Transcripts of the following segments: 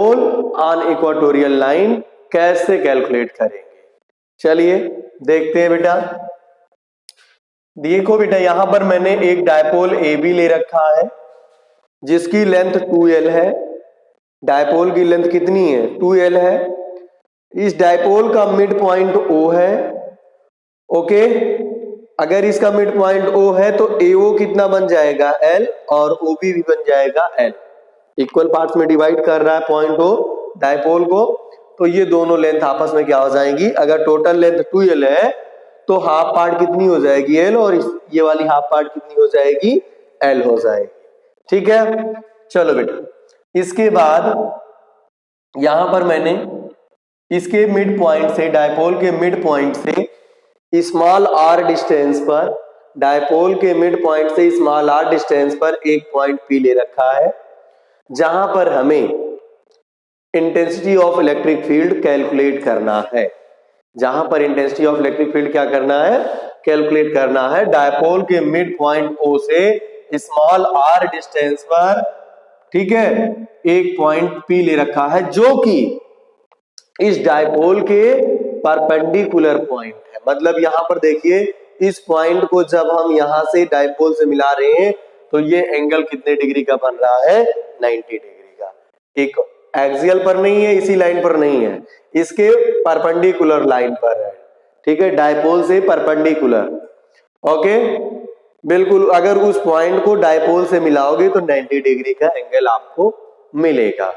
On equatorial line कैसे calculate करेंगे, चलिए देखते हैं बेटा। देखो बेटा, यहां पर मैंने एक डायपोल ए बी ले रखा है जिसकी लेंथ 2l है। डायपोल की लेंथ कितनी है? 2l है। इस डायपोल का मिड पॉइंट O है। ओके, अगर इसका मिड पॉइंट O है तो AO कितना बन जाएगा? L, और OB भी बन जाएगा L। इक्वल पार्ट्स में डिवाइड कर रहा है पॉइंट O डायपोल को, तो ये दोनों लेंथ आपस में क्या हो जाएंगी? अगर टोटल लेंथ 2l है तो हाफ पार्ट कितनी हो जाएगी? L, और ये वाली हाफ पार्ट कितनी हो जाएगी? L हो जाएगी। ठीक है, चलो बेटा, इसके बाद यहां पर मैंने इसके मिड पॉइंट से, डायपोल के मिड पॉइंट से स्मॉल r डिस्टेंस पर, डायपोल के मिड पॉइंट से स्मॉल r डिस्टेंस पर एक पॉइंट P ले रखा है जहां पर हमें intensity of electric field calculate करना है। जहां पर इंटेंसिटी ऑफ इलेक्ट्रिक फील्ड क्या करना है? कैलकुलेट करना है। डायपोल के मिड पॉइंट O से स्मॉल r डिस्टेंस पर, ठीक है, एक पॉइंट P ले रखा है जो कि इस डायपोल के परपेंडिकुलर पॉइंट है। मतलब यहां पर देखिए, इस पॉइंट को जब हम यहां से डायपोल से मिला रहे हैं तो ये एंगल कितने डिग्री का बन रहा है? 90 डिग्री का। एक एक्सियल पर नहीं है, इसी लाइन पर नहीं है, इसके परपेंडिकुलर लाइन पर है। ठीक है, डायपोल से परपेंडिकुलर। ओके, बिल्कुल, अगर उस पॉइंट को डायपोल से मिलाओगे तो 90 डिग्री का एंगल आपको मिलेगा।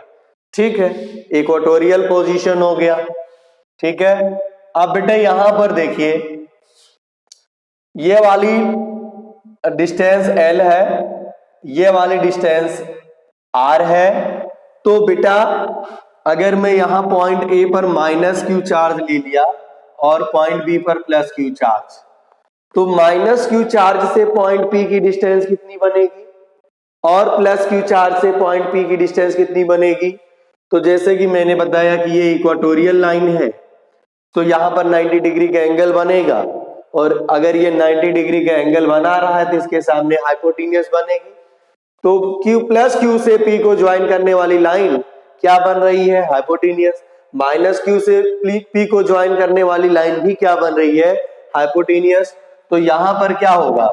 ठीक है, इक्वेटोरियल पोजीशन हो गया। ठीक है, अब बेटा यहां पर देखिए, ये वाली डिस्टेंस L है, ये वाली डिस्टेंस R है। तो बेटा अगर मैं यहां पॉइंट A पर -q चार्ज ले लिया और पॉइंट B पर +q चार्ज, तो -q चार्ज से पॉइंट P की डिस्टेंस कितनी बनेगी और +q चार्ज से पॉइंट P की डिस्टेंस कितनी बनेगी? तो जैसे कि मैंने बताया कि ये इक्वेटोरियल लाइन है तो यहां पर 90 डिग्री का एंगल बनेगा, और अगर ये 90 डिग्री का एंगल बना रहा है तो इसके सामने हाइपोटेन्यूज बनेगी। तो Q से P को ज्वाइन करने वाली लाइन क्या बन रही है? हाइपोटेन्यूज। -q से P को ज्वाइन करने वाली लाइन भी क्या बन रही है? हाइपोटेन्यूज। तो यहां पर क्या होगा?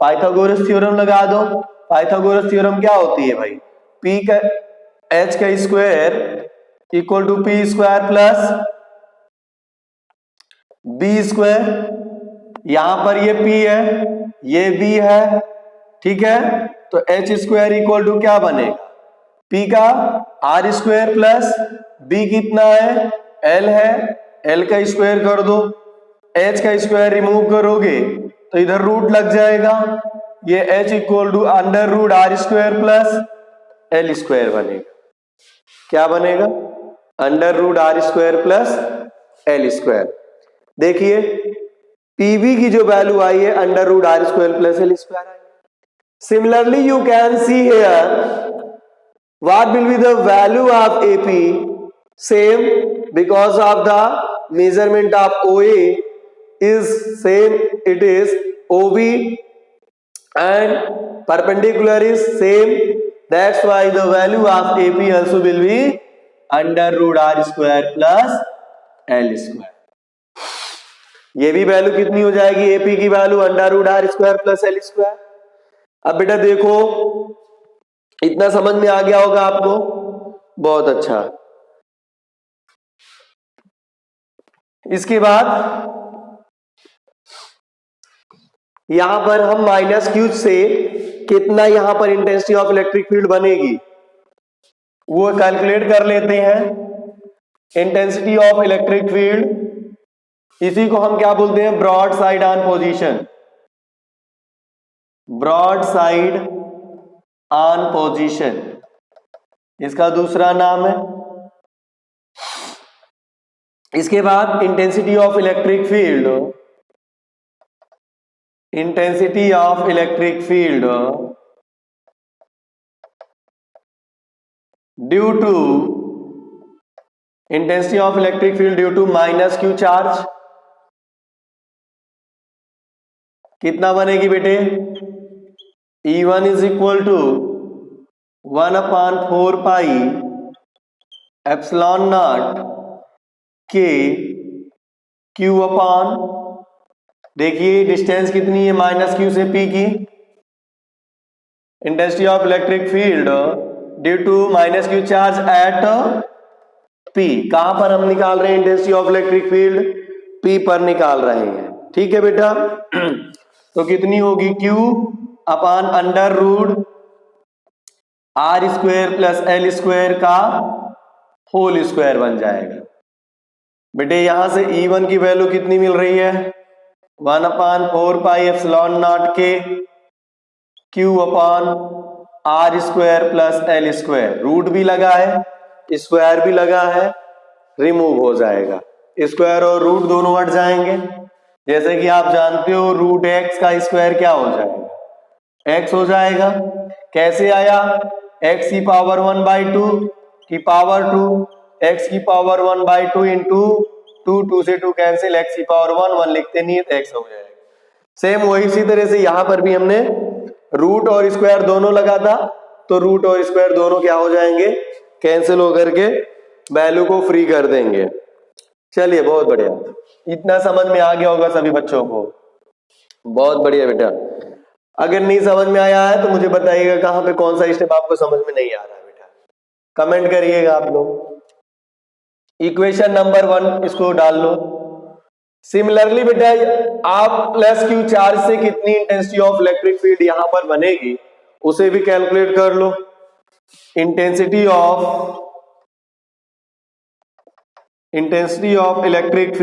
पाइथागोरस थ्योरम लगा दो। पाइथागोरस थ्योरम क्या होती है भाई? P का h का square equal to P square plus B square. यहां पर ये P है, ये B है। ठीक है, तो h स्क्वायर इक्वल टू क्या बनेगा? P का R स्क्वायर प्लस B कितना है? L है, L का स्क्वायर कर दो, h का स्क्वायर रिमूव करोगे तो इधर रूट लग जाएगा, ये h equal to under root R square plus L square बनेगा। क्या बनेगा? Under root R square plus L square. देखिए PV की जो वैल्यू आई है under root R square plus L square आई। Similarly you can see here what will be the value of AP? Same, because of the measurement of OA is same, it is OB, and perpendicular is same, that's why the value of AP also will be under root R square plus L square। ये भी value कितनी हो जाएगी? AP की value under root R square plus L square. अब बेटा देखो, इतना समझ में आ गया होगा आपको, बहुत अच्छा। इसके बाद यहां पर हम -q से कितना यहां पर इंटेंसिटी ऑफ इलेक्ट्रिक फील्ड बनेगी वो कैलकुलेट कर लेते हैं। इंटेंसिटी ऑफ इलेक्ट्रिक फील्ड, इसी को हम क्या बोलते हैं? Broad side on position. Broad side on position इसका दूसरा नाम है। इसके बाद intensity of electric field, intensity of electric field due to, intensity of electric field due to -q charge कितना बनेगी बेटे? E1 is equal to 1/4 pi epsilon naught के क्यू अपॉन, देखिए डिस्टेंस कितनी है माइनस क्यू से पी की, intensity of electric field due to minus Q charge at P. कहां पर हम निकाल रहे हैं intensity of electric field? P पर निकाल रहे हैं। ठीक है बेटा। तो कितनी होगी? Q upon under root R square plus L square का होल स्क्वायर बन जाएगा। बेटे यहां से E1 की वैल्यू कितनी मिल रही है? 1/4 पाई एप्सिलॉन नॉट के Q upon R square plus L square. Root भी लगा है, स्क्वायर भी लगा है, रिमूव हो जाएगा। स्क्वायर और रूट दोनों हट जाएंगे। जैसे कि आप जानते हो रूट एक्स का स्क्वायर क्या हो जाएगा? एक्स हो जाएगा। कैसे आया? एक्स की पावर 1/2 की पावर 2, एक्स की पावर 1/2 इंटू 2 से 2 कैंसिल, एक्स की पावर 1 लिखते नहीं है तो एक्स हो जाएगा। सेम वही इसी तरह से यहां पर भी हमने रूट और स्क्वायर दोनों लगा था, तो रूट और स्क्वायर दोनों क्या हो जाएंगे? कैंसिल होकर के वैल्यू को फ्री कर देंगे। चलिए बहुत बढ़िया, इतना समझ में आ गया होगा सभी बच्चों को। बहुत बढ़िया बेटा। अगर नहीं समझ में आया है तो मुझे बताइएगा कहां पे कौन सा स्टेप आपको समझ में नहीं आ रहा है बेटा, कमेंट करिएगा आप लोग। इक्वेशन नंबर 1 इसको डाल लो। सिमिलरली बेटा आप प्लस क्यू चार्ज से कितनी इंटेंसिटी ऑफ इलेक्ट्रिक फील्ड यहां पर बनेगी उसे भी कैलकुलेट कर लो। Intensity of electric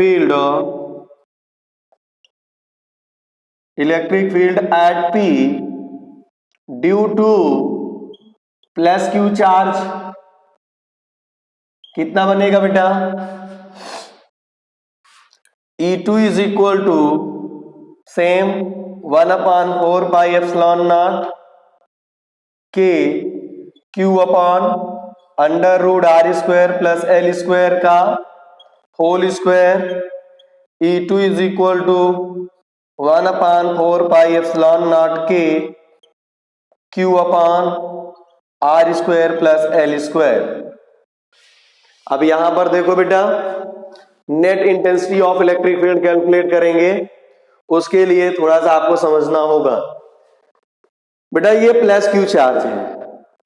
field at P due to plus Q charge कितना बनेगा बेटा? E2 is equal to same 1/4 pi epsilon naught के Q upon under root R square plus L square का whole square. E2 is equal to 1/4 pi epsilon naught के Q upon R square plus L square. अब यहां पर देखो बेटा, net intensity of electric field calculate करेंगे, उसके लिए थोड़ा सा आपको समझना होगा। बेटा ये प्लस क्यू चार्ज है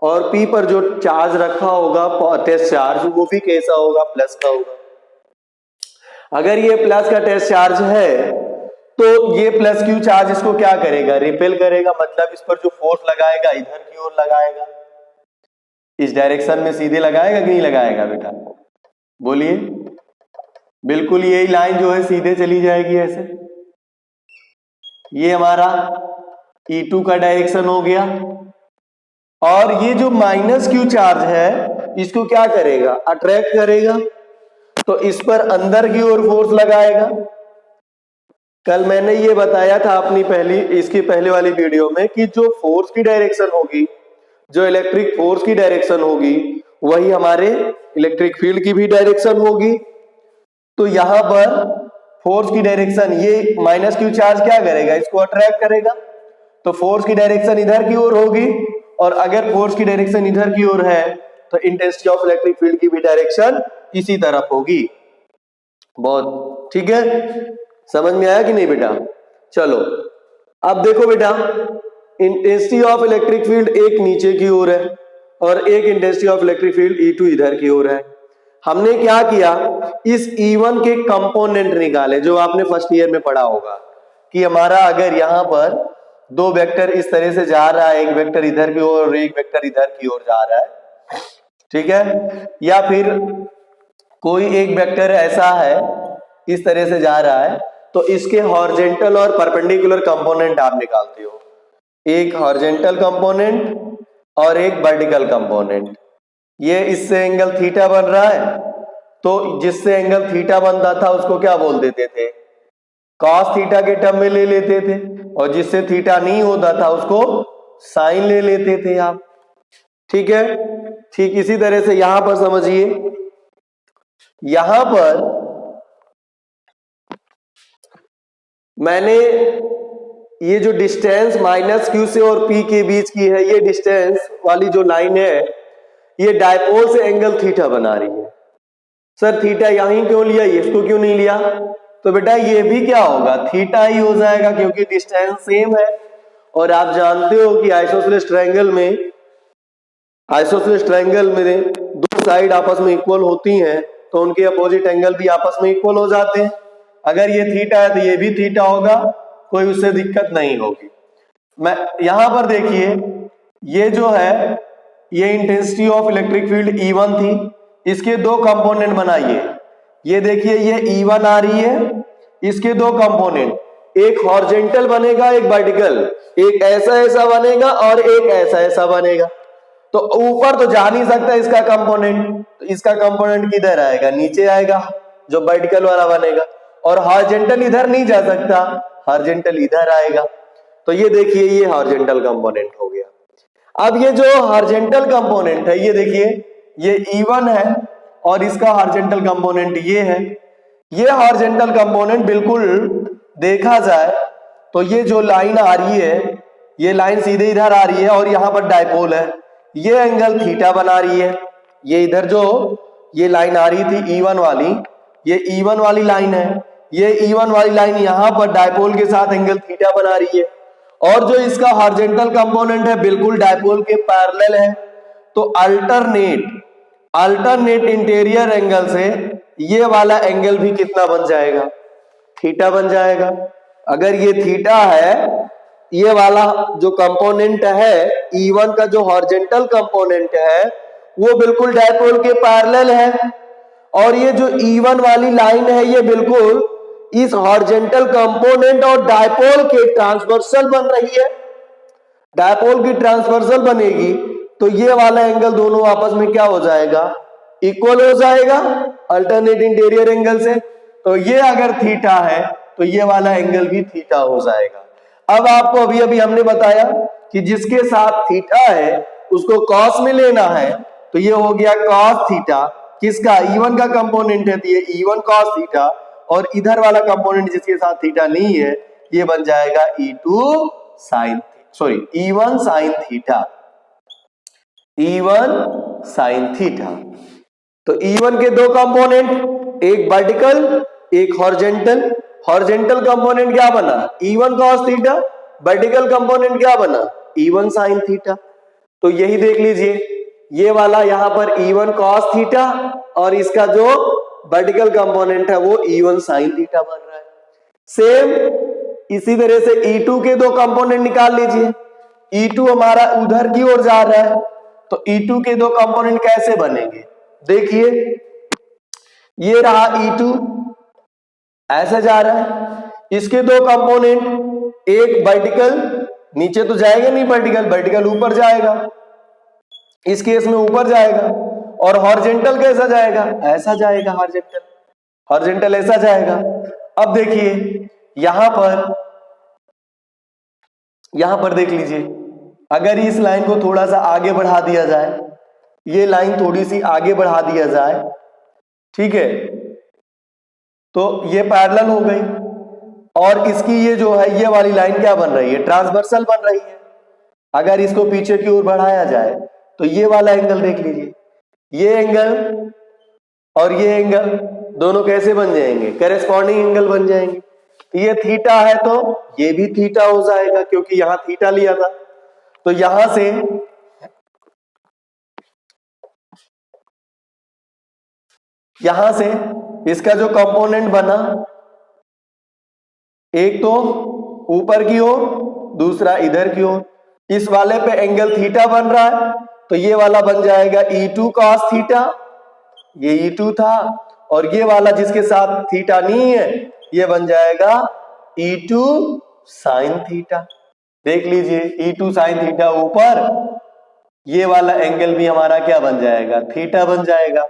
और P पर जो चार्ज रखा होगा टेस्ट चार्ज, वो भी कैसा होगा? प्लस का होगा। अगर ये प्लस का टेस्ट चार्ज है तो ये प्लस क्यू चार्ज इसको क्या करेगा? रिपेल करेगा, मतलब इस पर जो फोर्स लगाएगा इधर की ओर लगाएगा, इस डायरेक्शन में सीधे लगाएगा कि नहीं लगाएगा बेटा? बोलिए। बिल्कुल यही लाइन जो है सीधे चली जाएगी ऐसे। ये हमारा E2 का डायरेक्शन हो गया। और ये जो माइनस क्यू चार्ज है इसको क्या करेगा? अट्रैक्ट करेगा, तो इस पर अंदर की ओर फोर्स लगाएगा। कल मैंने ये बताया था अपनी इसकी पहले वाली वीडियो में कि जो फोर्स की डायरेक्शन होगी, जो इलेक्ट्रिक फोर्स की डायरेक्शन होगी, वही हमारे इलेक्ट्रिक फील्ड की भी डायरेक्शन होगी। तो यहां पर फोर्स की डायरेक्शन, ये माइनस क्यू चार्ज क्या करेगा? इसको अट्रैक्ट करेगा, तो फोर्स की डायरेक्शन इधर की ओर होगी। और अगर फोर्स की डायरेक्शन इधर की ओर है तो इंटेंसिटी ऑफ इलेक्ट्रिक फील्ड की भी डायरेक्शन इसी तरफ होगी। बहुत ठीक है, समझ में आया कि नहीं बेटा? चलो अब देखो बेटा, इंटेंसिटी ऑफ इलेक्ट्रिक फील्ड एक नीचे की ओर है और एक intensity of electric field E2 इधर की ओर है। हमने क्या किया? इस E1 के कंपोनेंट निकाले, जो आपने फर्स्ट ईयर में पढ़ा होगा कि हमारा अगर यहां पर दो वेक्टर इस तरह से जा रहा है, एक वेक्टर इधर की ओर और एक वेक्टर इधर की ओर जा रहा है, ठीक है, या फिर कोई एक वेक्टर ऐसा है इस तरह से जा रहा है, तो इसके हॉरिजॉन्टल और परपेंडिकुलर कंपोनेंट आप निकालते हो। एक हॉरिजॉन्टल कंपोनेंट और एक वर्टिकल कंपोनेंट। ये इससे एंगल थीटा बन रहा है, तो जिससे एंगल थीटा बनता था उसको क्या बोल देते थे? कॉस थीटा के टर्म में ले लेते थे, और जिससे थीटा नहीं होता था उसको साइन ले लेते थे आप। ठीक है, ठीक इसी तरह से यहां पर समझिए, यहां पर मैंने ये जो डिस्टेंस माइनस क्यू से और P के बीच की है, ये डिस्टेंस वाली जो लाइन है, ये डायपोल से एंगल थीटा बना रही है। सर थीटा यहीं क्यों लिया, इसको क्यों नहीं लिया? तो बेटा ये भी क्या होगा, थीटा ही हो जाएगा क्योंकि डिस्टेंस सेम है। और आप जानते हो कि आइसोसेलेस ट्रायंगल में दो साइड आपस में इक्वल होती हैं तो उनके अपोजिट एंगल भी आपस में इक्वल हो जाते हैं। अगर ये थीटा है तो ये भी थीटा होगा, कोई उससे दिक्कत नहीं होगी। मैं यहां पर देखिए, ये जो है ये intensity of electric field E1 थी, इसके दो कंपोनेंट बनाइए। ये देखिए ये E1 आ रही है, इसके दो कंपोनेंट, एक हॉरिजॉन्टल बनेगा एक वर्टिकल, एक ऐसा बनेगा और एक ऐसा बनेगा। तो ऊपर तो जा नहीं सकता इसका कंपोनेंट, तो इसका कंपोनेंट किधर आएगा, नीचे आएगा जो वर्टिकल वाला बनेगा। और हॉरिजॉन्टल इधर नहीं जा सकता, हॉरिजॉन्टल इधर आएगा। तो ये देखिए ये हॉरिजॉन्टल कंपोनेंट हो गया। अब ये जो हॉरिजॉन्टल कंपोनेंट है, ये देखिए ये E1 है और इसका हॉरिजॉन्टल कंपोनेंट ये है। ये हॉरिजॉन्टल कंपोनेंट बिल्कुल देखा जाए तो ये जो लाइन आ रही है, ये लाइन सीधे इधर आ रही है और यहाँ पर डायपोल है, ये एंगल थीटा बना रही है। ये इधर जो ये लाइन आ रही थी E1 वाली, ये E1 वाली लाइन है, ये E1 वाली लाइन यहाँ पर डायपोल के साथ एंगल थीटा बना रही है। और जो इसका हॉरिजॉन्टल कंपोनेंट है बिल्कुल डायपोल के पैरेलल है। तो अल्टरनेट इंटीरियर एंगल से ये वाला एंगल भी कितना बन जाएगा, थीटा बन जाएगा। अगर ये थीटा है, ये वाला जो कंपोनेंट है E1 का जो हॉरिजॉन्टल कंपोनेंट है वो बिल्कुल डायपोल के पैरेलल है, और ये जो E1 वाली लाइन है ये बिल्कुल इस हॉरिजॉन्टल कंपोनेंट और डायपोल के ट्रांसवर्सल बन रही है। डायपोल की ट्रांसवर्सल बनेगी तो ये वाला एंगल दोनों आपस में क्या हो जाएगा, इक्वल हो जाएगा अल्टरनेट इंटीरियर एंगल से। तो ये अगर थीटा है तो ये वाला एंगल भी थीटा हो जाएगा। अब आपको अभी हमने बताया कि जिसके साथ थीटा है उसको कॉस में लेना है, तो ये हो गया कॉस थीटा, किसका, E1 का कंपोनेंट है तो ये E1 कॉस थीटा, और इधर वाला कंपोनेंट जिसके साथ थीटा नहीं है ये बन जाएगा E1 sine theta, E1 sine theta. तो E1 के दो कंपोनेंट, एक वर्टिकल एक हॉरिजॉन्टल। हॉरिजॉन्टल कंपोनेंट क्या बना, E1 cos theta, vertical component क्या बना, E1 sin थीटा। तो यही देख लीजिए, ये वाला यहां पर E1 cos थीटा और इसका जो वर्टिकल कंपोनेंट है वो E1 sin थीटा बन रहा है। सेम इसी तरह से E2 के दो कंपोनेंट निकाल लीजिए। E2 हमारा उधर की ओर जा रहा है, तो E2 के दो कंपोनेंट कैसे बनेंगे, देखिए ये रहा E2 ऐसे जा रहा है, इसके दो कंपोनेंट, एक वर्टिकल, नीचे तो जाएगा नहीं वर्टिकल ऊपर जाएगा, इस केस में ऊपर जाएगा। और हॉरिजॉन्टल कैसा जाएगा, ऐसा जाएगा, हॉरिजॉन्टल ऐसा जाएगा। अब देखिए यहां पर देख लीजिए, अगर इस लाइन को थोड़ा सा आगे बढ़ा दिया जाए, ये लाइन थोड़ी सी आगे बढ़ा दिया जाए, ठीक है, तो ये पैरेलल हो गई, और इसकी ये जो है ये वाली लाइन क्या बन रही है, ट्रांसवर्सल बन रही है। अगर इसको पीछे की ओर बढ़ाया जाए तो ये वाला एंगल देख लीजिए, ये एंगल और ये एंगल दोनों कैसे बन जाएंगे, करेस्पॉन्डिंग एंगल बन जाएंगे। तो ये थीटा है तो ये भी थीटा हो जाएगा क्योंकि यहां थीटा लिया था। तो यहां से इसका जो कंपोनेंट बना, एक तो ऊपर की ओर दूसरा इधर की ओर, इस वाले पे एंगल थीटा बन रहा है तो ये वाला बन जाएगा E2 cos थीटा, ये E2 था, और ये वाला जिसके साथ थीटा नहीं है ये बन जाएगा E2 sin थीटा। देख लीजिए E2 sin थीटा ऊपर, ये वाला एंगल भी हमारा क्या बन जाएगा, थीटा बन जाएगा।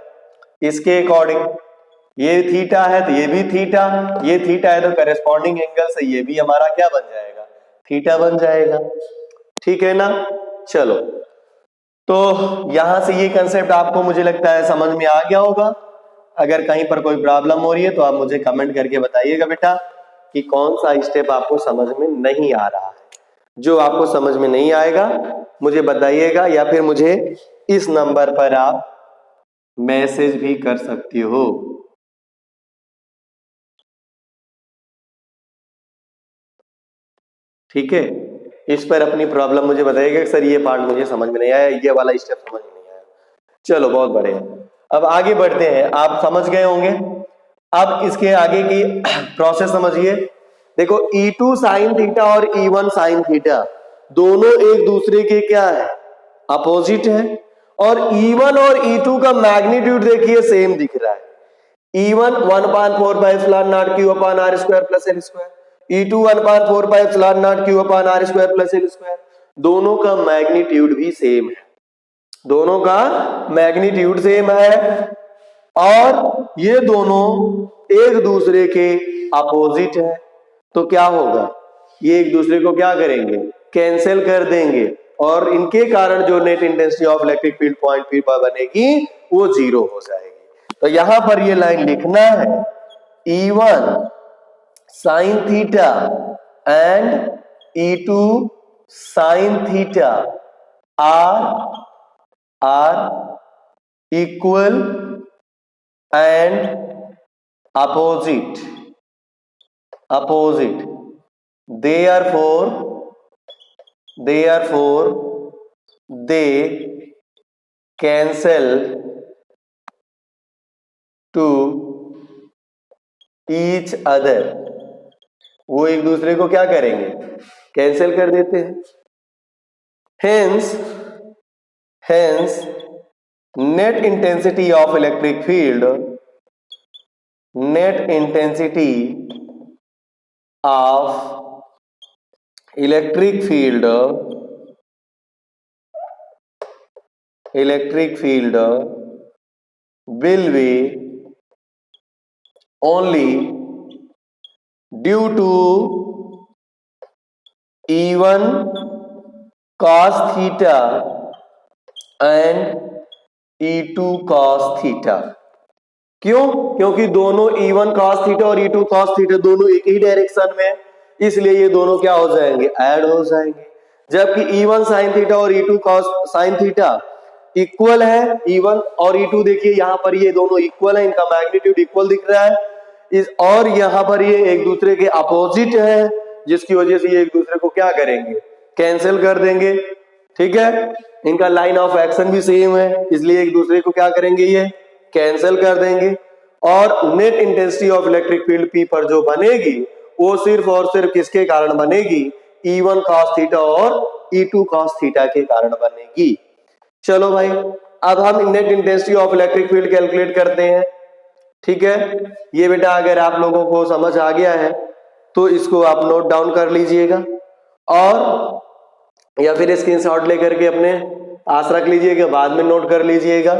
इसके अकॉर्डिंग ये थीटा है तो ये भी थीटा, ये थीटा है तो करेस्पॉन्डिंग एंगल से ये भी हमारा क्या बन जाएगा, थीटा बन जाएगा। ठीक है ना, चलो तो यहां से ये कंसेप्ट आपको मुझे लगता है समझ में आ गया होगा। अगर कहीं पर कोई प्रॉब्लम हो रही है तो आप मुझे कमेंट करके बताइएगा बेटा कि कौन सा स्टेप आपको समझ में नहीं आ रहा है। जो आपको समझ में नहीं आएगा मुझे बताइएगा, या फिर मुझे इस नंबर पर आप मैसेज भी कर सकती हो। ठीक है, इस पर अपनी प्रॉब्लम मुझे बताइएगा कि सर ये पार्ट मुझे समझ में नहीं आया, ये वाला स्टेप समझ में नहीं आया। चलो बहुत बढ़िया, अब आगे बढ़ते हैं। आप समझ गए होंगे, अब इसके आगे की प्रोसेस समझिए। देखो E2 साइन थीटा और E1 साइन थीटा दोनों एक दूसरे के क्या है, अपोजिट है, और E1 और E2 का मैग्नीट्यूड देखिए सेम दिख रहा है। E1 1/4πε0 q/r² + l², E2 1/4πε0 q/r² + l²। दोनों का मैग्नीट्यूड भी सेम है, दोनों का मैग्नीट्यूड सेम है, और ये दोनों एक दूसरे के अपोजिट है। तो क्या होगा, ये एक दूसरे को क्या करेंगे, कैंसिल कर देंगे, और इनके कारण जो net intensity of electric field point P पर बनेगी वो 0 हो जाएगी। तो यहां पर ये लाइन लिखना है, E1 sine theta and E2 sine theta are equal and opposite, therefore they cancel to each other। वो एक दूसरे को क्या करेंगे, कैंसिल कर देते हैं। hence net intensity of electric field will be only due to E1 cos theta and E2 cos theta। क्यों, क्योंकि दोनों E1 cos थीटा और E2 cos थीटा दोनों एक ही डायरेक्शन में, इसलिए ये दोनों क्या हो जाएंगे, ऐड हो जाएंगे। जबकि E1 sin थीटा और E2 cos sin theta equal है, E1 और E2 देखिए यहां पर ये दोनों इक्वल है, इनका मैग्नीट्यूड इक्वल दिख रहा है, और यहां पर ये एक दूसरे के अपोजिट है, जिसकी वजह से ये एक दूसरे को क्या करेंगे, कैंसिल कर देंगे। ठीक है, इनका लाइन ऑफ एक्शन भी सेम है, इसलिए एक दूसरे को क्या करेंगे, ये कैंसिल कर देंगे, और net intensity of electric field P पर जो बनेगी वो सिर्फ और सिर्फ किसके कारण बनेगी, E1 cos थीटा और E2 cos थीटा के कारण बनेगी। चलो भाई, अब हम net intensity of electric field calculate करते हैं। ठीक है, ये बेटा अगर आप लोगों को समझ आ गया है तो इसको आप नोट डाउन कर लीजिएगा, और या फिर स्क्रीनशॉट लेकर के अपने पास रख लीजिएगा, बाद में नोट कर लीजिएगा।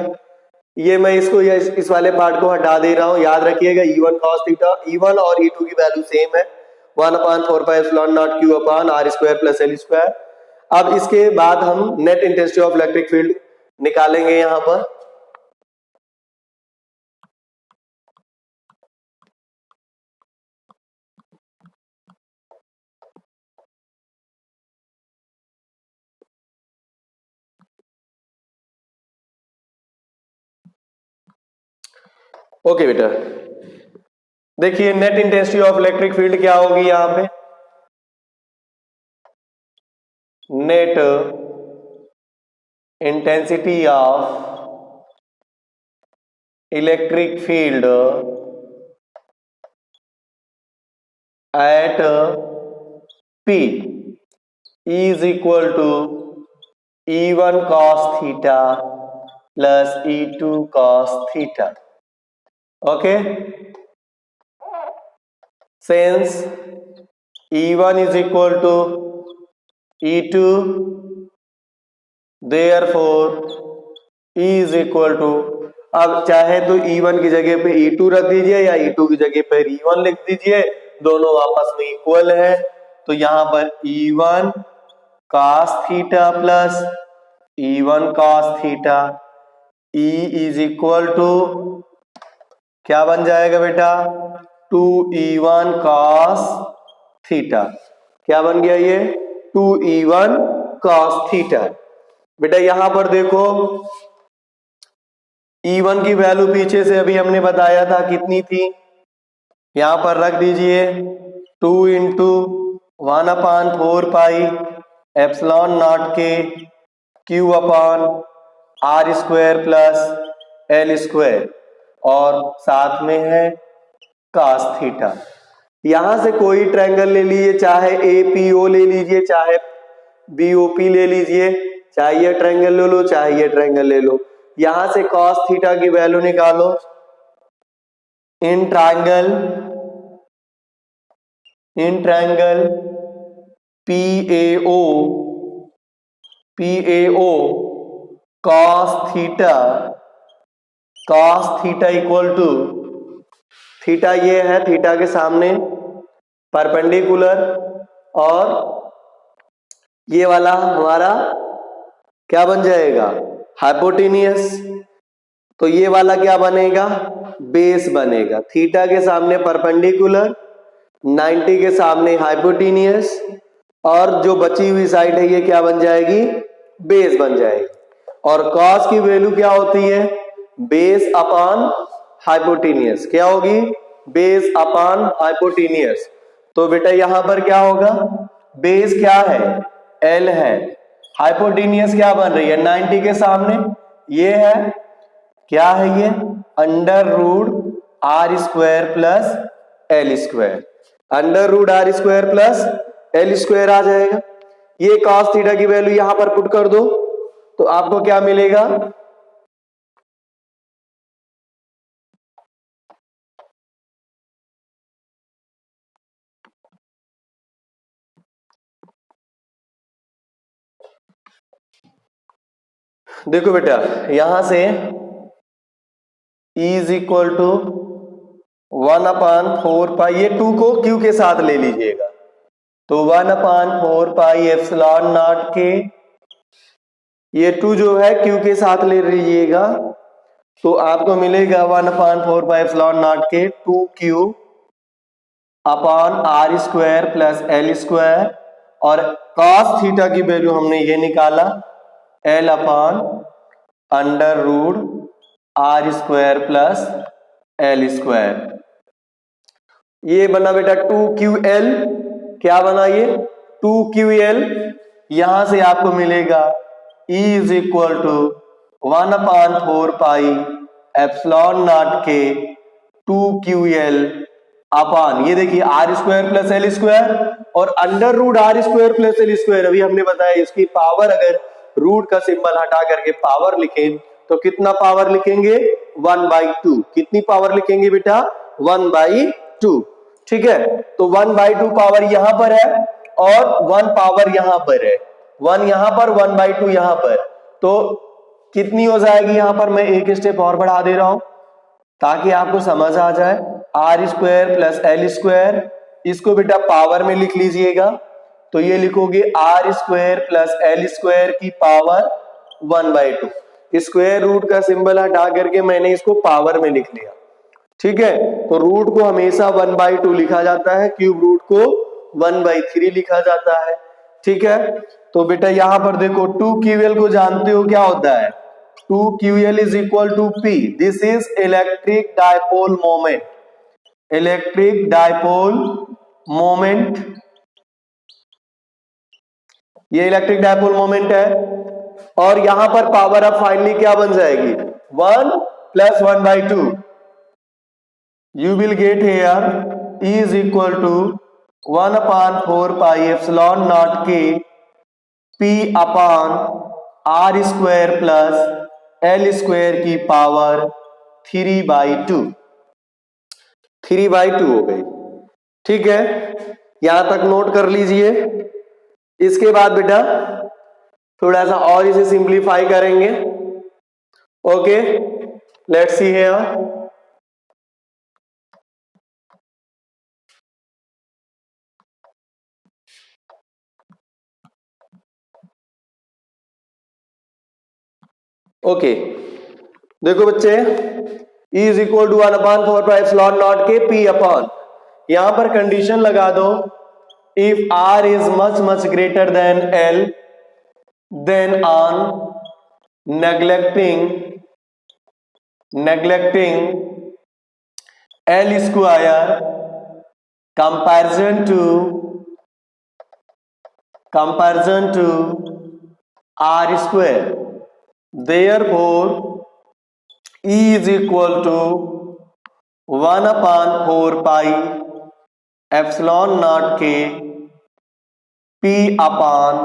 ये मैं इसको इस वाले पार्ट को हटा दे रहा हूं, याद रखिएगा E1 cos थीटा, E1 और E2 की वैल्यू सेम है, 1/4πε0 q/r² + l²। अब इसके बाद हम net intensity of electric field निकालेंगे यहां पर। ओके बेटा, देखिए net intensity of electric field क्या होगी, यहां पे net intensity of electric field at P is equal to E1 cos theta plus E2 cos theta। Okay, since E1 is equal to E2, therefore E is equal to, अब चाहे तो E1 की जगह पे E2 रख दीजिए या E2 की जगह पे E1 लिख दीजिए, दोनों आपस में इक्वल है, तो यहां पर E1 cos theta plus E1 cos theta, E is equal to क्या बन जाएगा बेटा, 2E1 cos थीटा। क्या बन गया ये, 2e1 cos थीटा। बेटा यहां पर देखो E1 की वैल्यू पीछे से अभी हमने बताया था कितनी थी, यहां पर रख दीजिए 2 इंटू 1/4 पाई एप्सिलॉन नॉट के Q upon R square plus L square और साथ में है cos थीटा। यहां से कोई ट्रायंगल ले लीजिए, चाहे APO ले लीजिए, चाहे BOP ले लीजिए, चाहे ये ट्रायंगल ले लो, चाहे ये ट्रायंगल ले लो। यहां से cos थीटा की वैल्यू निकालो। In triangle PAO cos theta equal to, theta ये है, थीटा के सामने परपेंडिकुलर, और ये वाला हमारा क्या बन जाएगा, हाइपोटेनियस। तो ये वाला क्या बनेगा, बेस बनेगा। थीटा के सामने परपेंडिकुलर, 90 के सामने हाइपोटेनियस, और जो बची हुई साइड है ये क्या बन जाएगी, बेस बन जाएगी। और cos की वैल्यू क्या होती है, बेस अपॉन हाइपोटेनियस। क्या होगी, बेस अपॉन हाइपोटेनियस। तो बेटा यहां पर क्या होगा, बेस क्या है, L है, हाइपोटेनियस क्या बन रही है 90 के सामने, ये है, क्या है ये, under root R square plus L square, under root R square plus L square आ जाएगा। ये cos थीटा की वैल्यू यहां पर पुट कर दो तो आपको क्या मिलेगा, देखो बेटा यहां से E इज इक्वल टू 1/4 पाई, ये 2 को Q के साथ ले लीजिएगा, तो 1/4 पाई एप्सिलॉन नॉट के, ये 2 जो है Q के साथ ले लीजिएगा, तो आपको मिलेगा 1/4 पाई एप्सिलॉन नॉट के 2Q upon R square plus L square, और cos थीटा की वैल्यू हमने ये निकाला L upon under root R square plus L square. ये बना बेटा 2QL, क्या बना ये 2QL। यहां से आपको मिलेगा E is equal to 1/4 pi epsilon naught के 2QL अपॉन, ये देखिए R square plus L square और under root R square plus L square. अभी हमने बताया इसकी पावर, अगर रूट का सिंबल हटा करके पावर लिखें तो कितना पावर लिखेंगे, 1/2। कितनी पावर लिखेंगे बेटा, 1/2। ठीक है, तो 1/2 पावर यहां पर है और 1 पावर यहां पर है, 1 यहां पर, 1/2 यहां पर, तो कितनी हो जाएगी, यहां पर मैं एक स्टेप और बढ़ा दे रहा हूं ताकि आपको समझ आ जाए। R square plus L square, इसको बेटा पावर में लिख लीजिएगा, तो ये लिखोगे R square plus L square की पावर 1/2। स्क्वायर रूट का सिंबल हटा करके मैंने इसको पावर में लिख लिया। ठीक है, तो रूट को हमेशा 1/2 लिखा जाता है, क्यूब रूट को 1/3 लिखा जाता है। ठीक है, तो बेटा यहां पर देखो 2QL को जानते हो क्या होता है, 2QL is equal to P। This is electric dipole moment, electric dipole moment, ये इलेक्ट्रिक डायपोल मोमेंट है। और यहां पर पावर अब फाइनली क्या बन जाएगी, 1 plus 1/2। You will get here E is equal to 1/4 pi epsilon naught के P upon R square plus L square की पावर 3/2, 3/2 हो गई। ठीक है, यहां तक नोट कर लीजिए। इसके बाद बेटा थोड़ा सा और इसे सिंप्लीफाई करेंगे। Okay, let's see here. Okay, देखो बच्चे E is equal to 1/4 pi epsilon naught के P अपॉन, यहां पर कंडीशन लगा दो if r is much greater than l, then on neglecting l square comparison to r square, therefore E is equal to 1/4 pi epsilon not के P अपान,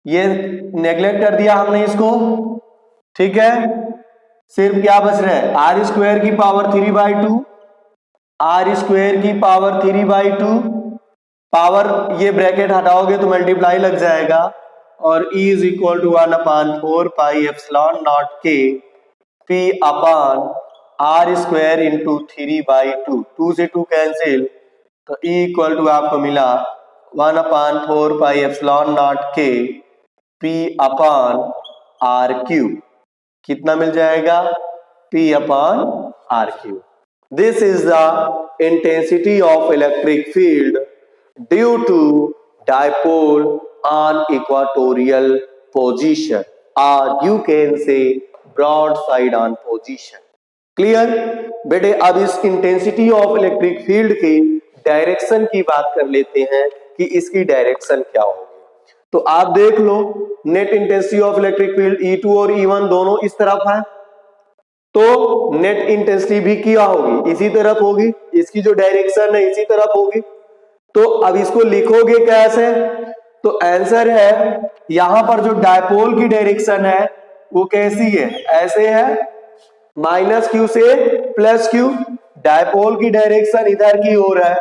ये neglect कर दिया हमने इसको, ठीक है। सिर्फ क्या बच रहा है, आर स्क्वायर की पावर 3/2, आर स्क्वायर की पावर 3/2, पावर ये ब्रैकेट हटाओगे तो मल्टीप्लाई लग जाएगा, और E is equal to 1/4 pi epsilon naught के P upon R square into 3/2, 2 से 2 कैंसिल, तो E इक्वल टू आपको मिला 1/4 पाई एप्सिलॉन नॉट के P अपान आर क्यूब, कितना मिल जाएगा, P upon R cube. This is the intensity of electric field due to dipole on equatorial position, or you can say broadside on position। Clear बेटे, अब इस intensity of electric field की direction की बात कर लेते हैं कि इसकी डायरेक्शन क्या होगी। तो आप देख लो, net intensity of electric field E2 और E1 दोनों इस तरफ है, तो नेट इंटेंसिटी भी क्या होगी, इसी तरफ होगी, इसकी जो डायरेक्शन है इसी तरफ होगी। तो अब इसको लिखोगे कैसे, तो आंसर है यहां पर जो डायपोल की डायरेक्शन है वो कैसी है, ऐसे है, -q से +q, डायपोल की डायरेक्शन इधर की ओर है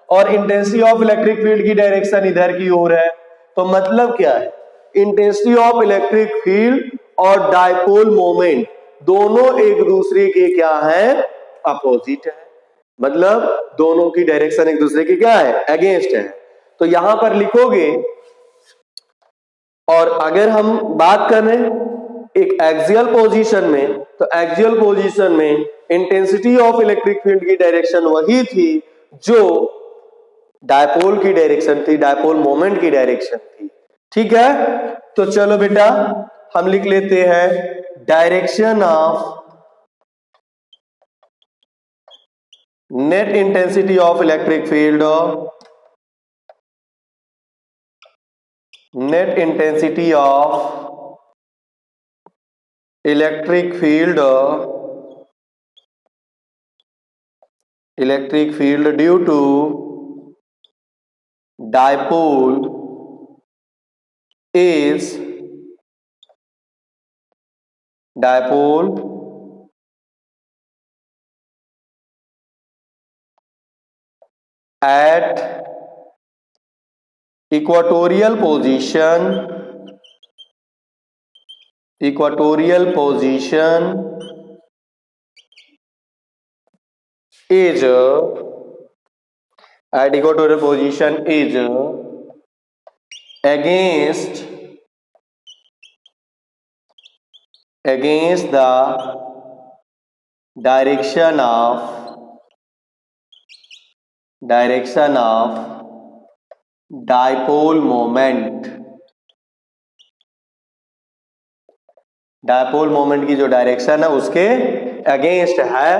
और इंटेंसिटी ऑफ इलेक्ट्रिक फील्ड की डायरेक्शन इधर की ओर है। तो मतलब क्या है, इंटेंसिटी ऑफ इलेक्ट्रिक फील्ड और डायपोल मोमेंट दोनों एक दूसरे के क्या है, अपोजिट है, मतलब दोनों की डायरेक्शन एक दूसरे की क्या है, अगेंस्ट है। तो यहां पर लिखोगे, और अगर हम बात करें एक एक्सियल पोजीशन में, तो एक्सियल पोजीशन में इंटेंसिटी ऑफ इलेक्ट्रिक फील्ड की डायरेक्शन वही थी जो डायपोल की डायरेक्शन थी, डायपोल मोमेंट की डायरेक्शन थी, ठीक है। तो चलो बेटा हम लिख लेते हैं direction of net intensity of electric field, net intensity of electric field due to dipole is at equatorial position is at equatorial position is against the direction of dipole moment, dipole moment की जो direction है उसके against है।